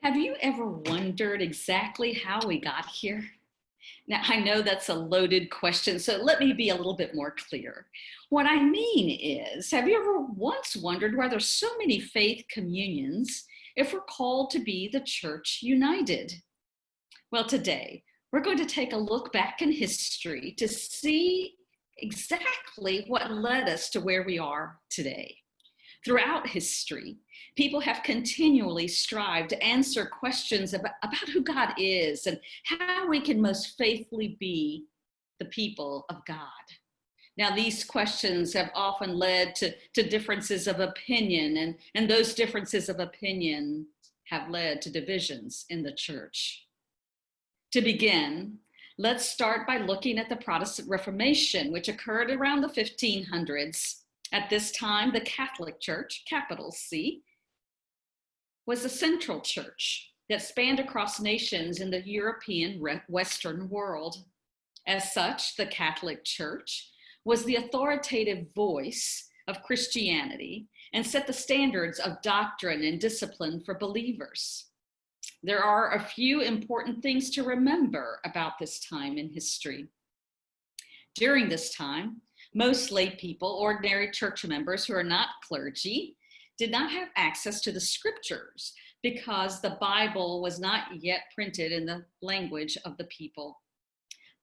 Have you ever wondered exactly how we got here? Now, I know that's a loaded question, so let me be a little bit more clear. What I mean is, have you ever once wondered why there's so many faith communions if we're called to be the church united? Well, today, we're going to take a look back in history to see exactly what led us to where we are today. Throughout history, people have continually strived to answer questions about who God is and how we can most faithfully be the people of God. Now, these questions have often led to differences of opinion, and those differences of opinion have led to divisions in the church. To begin, let's start by looking at the Protestant Reformation, which occurred around the 1500s. At this time, the Catholic Church, capital C, was a central church that spanned across nations in the European Western world. As such, the Catholic Church was the authoritative voice of Christianity and set the standards of doctrine and discipline for believers. There are a few important things to remember about this time in history. During this time, most lay people, ordinary church members who are not clergy, did not have access to the scriptures because the Bible was not yet printed in the language of the people.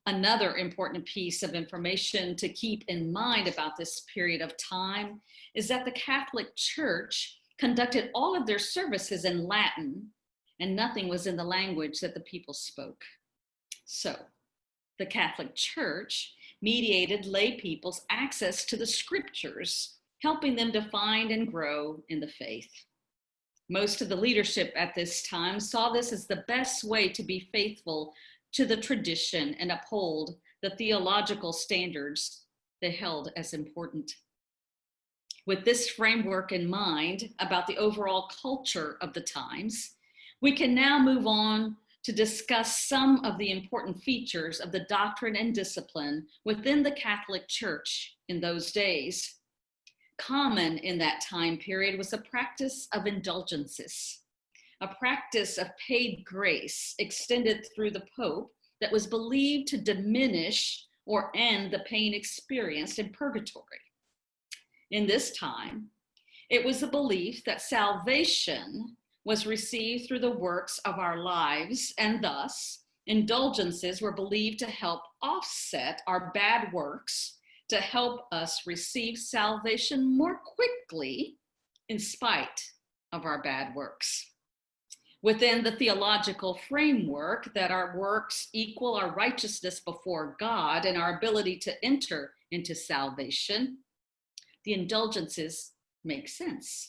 Another important piece of information to keep in mind about this period of time is that the Catholic Church conducted all of their services in Latin, and nothing was in the language that the people spoke. So, the Catholic Church mediated lay people's access to the scriptures, helping them to find and grow in the faith. Most of the leadership at this time saw this as the best way to be faithful to the tradition and uphold the theological standards they held as important. With this framework in mind about the overall culture of the times, we can now move on to discuss some of the important features of the doctrine and discipline within the Catholic Church in those days. Common in that time period was the practice of indulgences, a practice of paid grace extended through the Pope that was believed to diminish or end the pain experienced in purgatory. In this time, it was the belief that salvation was received through the works of our lives, and thus indulgences were believed to help offset our bad works, to help us receive salvation more quickly in spite of our bad works. Within the theological framework that our works equal our righteousness before God and our ability to enter into salvation, the indulgences make sense.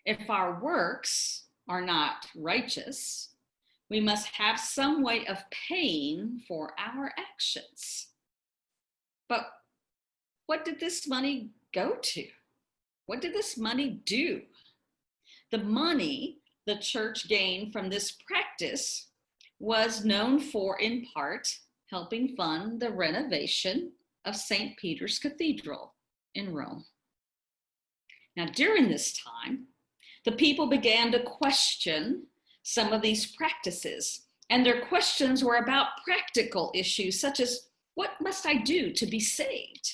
If our works are not righteous, we must have some way of paying for our actions. But what did this money go to? What did this money do? The money the church gained from this practice was known for, in part, helping fund the renovation of St. Peter's Cathedral in Rome. Now, during this time, the people began to question some of these practices, and their questions were about practical issues such as, what must I do to be saved?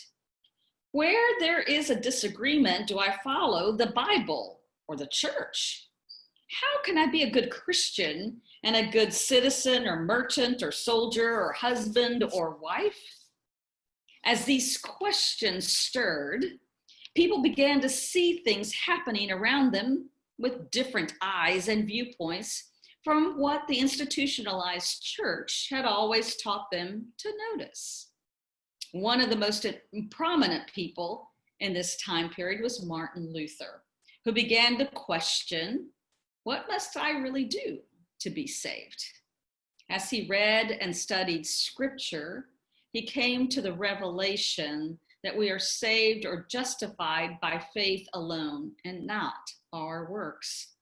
Where there is a disagreement, do I follow the Bible or the church? How can I be a good Christian and a good citizen or merchant or soldier or husband or wife? As these questions stirred, people began to see things happening around them with different eyes and viewpoints from what the institutionalized church had always taught them to notice. One of the most prominent people in this time period was Martin Luther, who began to question, what must I really do to be saved? As he read and studied scripture, he came to the revelation that we are saved or justified by faith alone and not our works.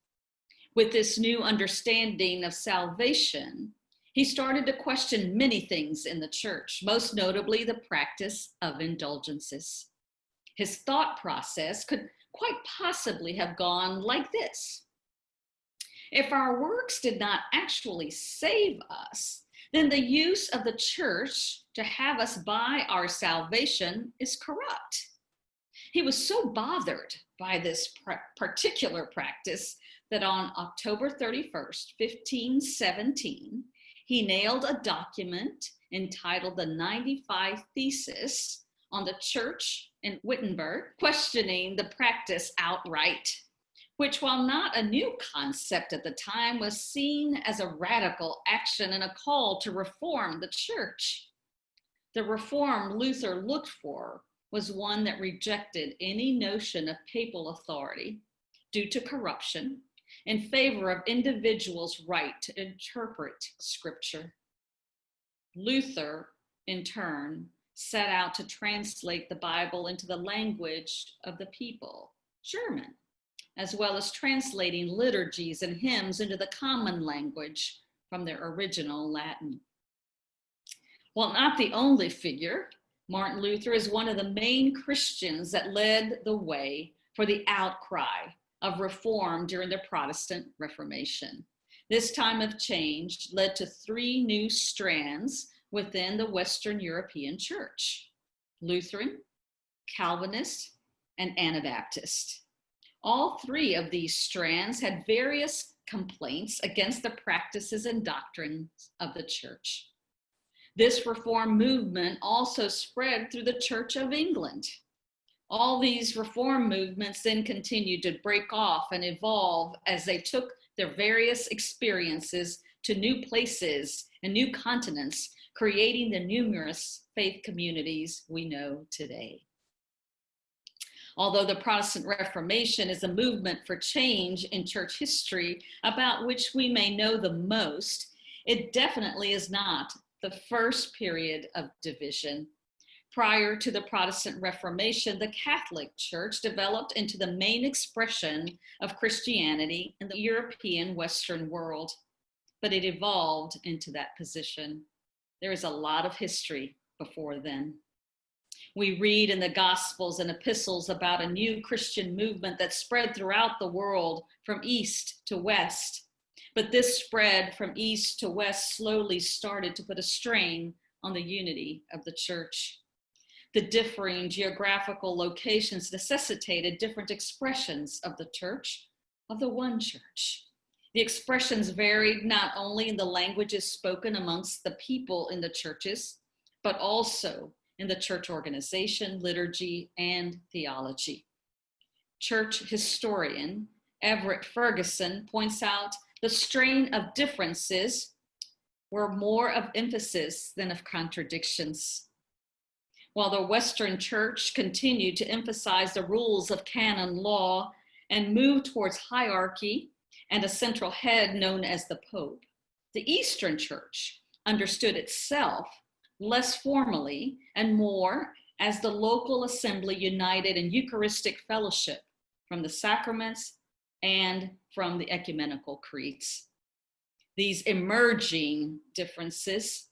With this new understanding of salvation, he started to question many things in the church, most notably the practice of indulgences. His thought process could quite possibly have gone like this. If our works did not actually save us, then the use of the church to have us buy our salvation is corrupt. He was so bothered by this particular practice that on October 31st, 1517, he nailed a document entitled the 95 Thesis on the church in Wittenberg, questioning the practice outright, which, while not a new concept at the time, was seen as a radical action and a call to reform the church. The reform Luther looked for was one that rejected any notion of papal authority due to corruption in favor of individuals' right to interpret Scripture. Luther, in turn, set out to translate the Bible into the language of the people, German, as well as translating liturgies and hymns into the common language from their original Latin. While not the only figure, Martin Luther is one of the main Christians that led the way for the outcry of reform during the Protestant Reformation. This time of change led to three new strands within the Western European Church: Lutheran, Calvinist, and Anabaptist. All three of these strands had various complaints against the practices and doctrines of the church. This reform movement also spread through the Church of England. All these reform movements then continued to break off and evolve as they took their various experiences to new places and new continents, creating the numerous faith communities we know today. Although the Protestant Reformation is a movement for change in church history about which we may know the most, it definitely is not the first period of division. Prior to the Protestant Reformation, the Catholic Church developed into the main expression of Christianity in the European Western world, but it evolved into that position. There is a lot of history before then. We read in the Gospels and epistles about a new Christian movement that spread throughout the world from east to west. But this spread from east to west slowly started to put a strain on the unity of the church. The differing geographical locations necessitated different expressions of the church, of the one church. The expressions varied not only in the languages spoken amongst the people in the churches, but also in the church organization, liturgy, and theology. Church historian Everett Ferguson points out the strain of differences were more of emphasis than of contradictions. While the Western Church continued to emphasize the rules of canon law and move towards hierarchy and a central head known as the Pope, the Eastern Church understood itself less formally and more as the local assembly united in Eucharistic fellowship from the sacraments and from the ecumenical creeds. These emerging differences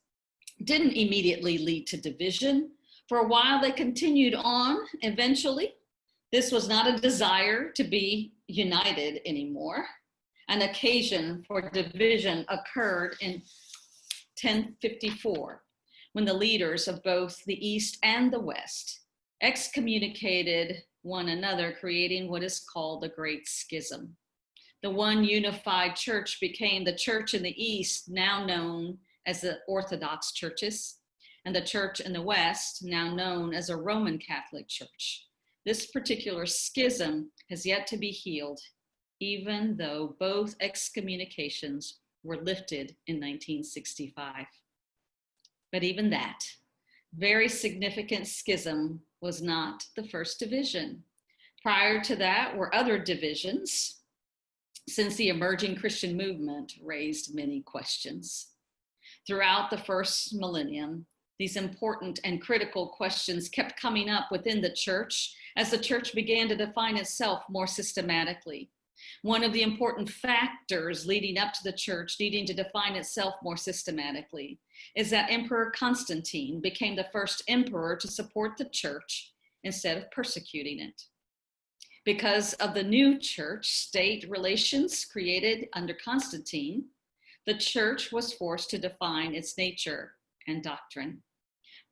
didn't immediately lead to division. For a while, they continued on eventually. This was not a desire to be united anymore. An occasion for division occurred in 1054, when the leaders of both the East and the West excommunicated one another, creating what is called the Great Schism. The one unified church became the church in the East, now known as the Orthodox churches, and the church in the West, now known as a Roman Catholic Church. This particular schism has yet to be healed, even though both excommunications were lifted in 1965. But even that very significant schism was not the first division. Prior to that were other divisions, since the emerging Christian movement raised many questions. Throughout the first millennium, these important and critical questions kept coming up within the church as the church began to define itself more systematically. One of the important factors leading up to the church needing to define itself more systematically is that Emperor Constantine became the first emperor to support the church instead of persecuting it. Because of the new church-state relations created under Constantine, the church was forced to define its nature and doctrine.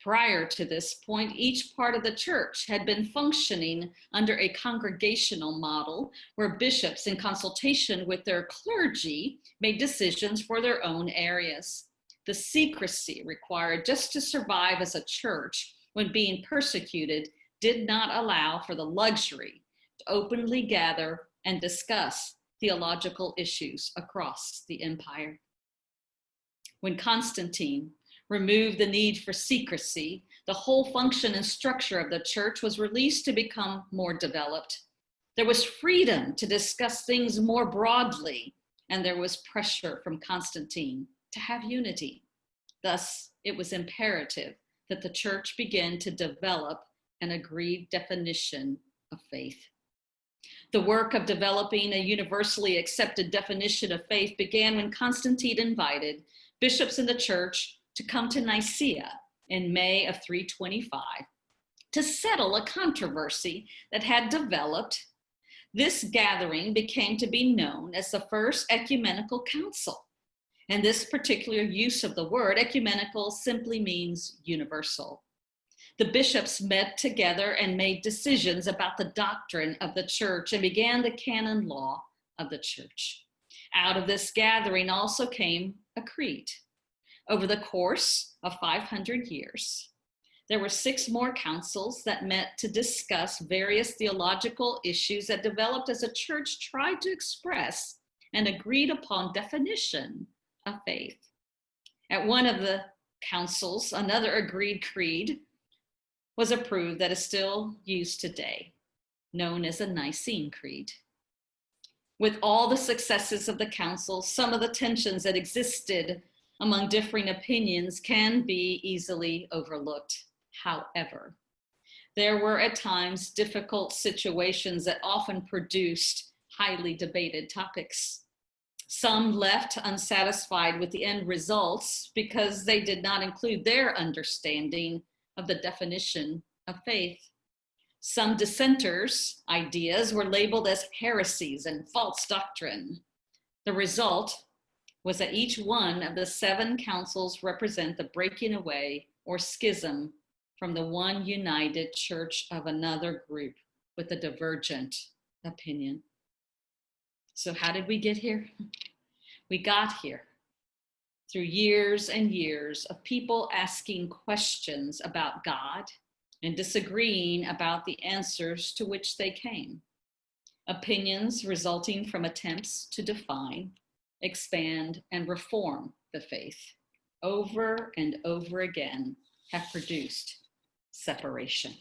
Prior to this point, each part of the church had been functioning under a congregational model where bishops, in consultation with their clergy, made decisions for their own areas. The secrecy required just to survive as a church when being persecuted did not allow for the luxury to openly gather and discuss theological issues across the empire. When Constantine removed the need for secrecy, the whole function and structure of the church was released to become more developed. There was freedom to discuss things more broadly, and there was pressure from Constantine to have unity. Thus, it was imperative that the church begin to develop an agreed definition of faith. The work of developing a universally accepted definition of faith began when Constantine invited bishops in the church to come to Nicaea in May of 325 to settle a controversy that had developed. This gathering became to be known as the First Ecumenical Council. And this particular use of the word ecumenical simply means universal. The bishops met together and made decisions about the doctrine of the church and began the canon law of the church. Out of this gathering also came a creed. Over the course of 500 years, there were 6 more councils that met to discuss various theological issues that developed as a church tried to express an agreed upon definition of faith. At one of the councils, another agreed creed was approved that is still used today, known as a Nicene Creed. With all the successes of the council, some of the tensions that existed among differing opinions can be easily overlooked. However, there were at times difficult situations that often produced highly debated topics. Some left unsatisfied with the end results because they did not include their understanding of the definition of faith. Some dissenters' ideas were labeled as heresies and false doctrine. The result was that each one of the 7 councils represent the breaking away or schism from the one united church of another group with a divergent opinion. So how did we get here? We got here through years and years of people asking questions about God and disagreeing about the answers to which they came. Opinions resulting from attempts to define, expand, and reform the faith over and over again have produced separation.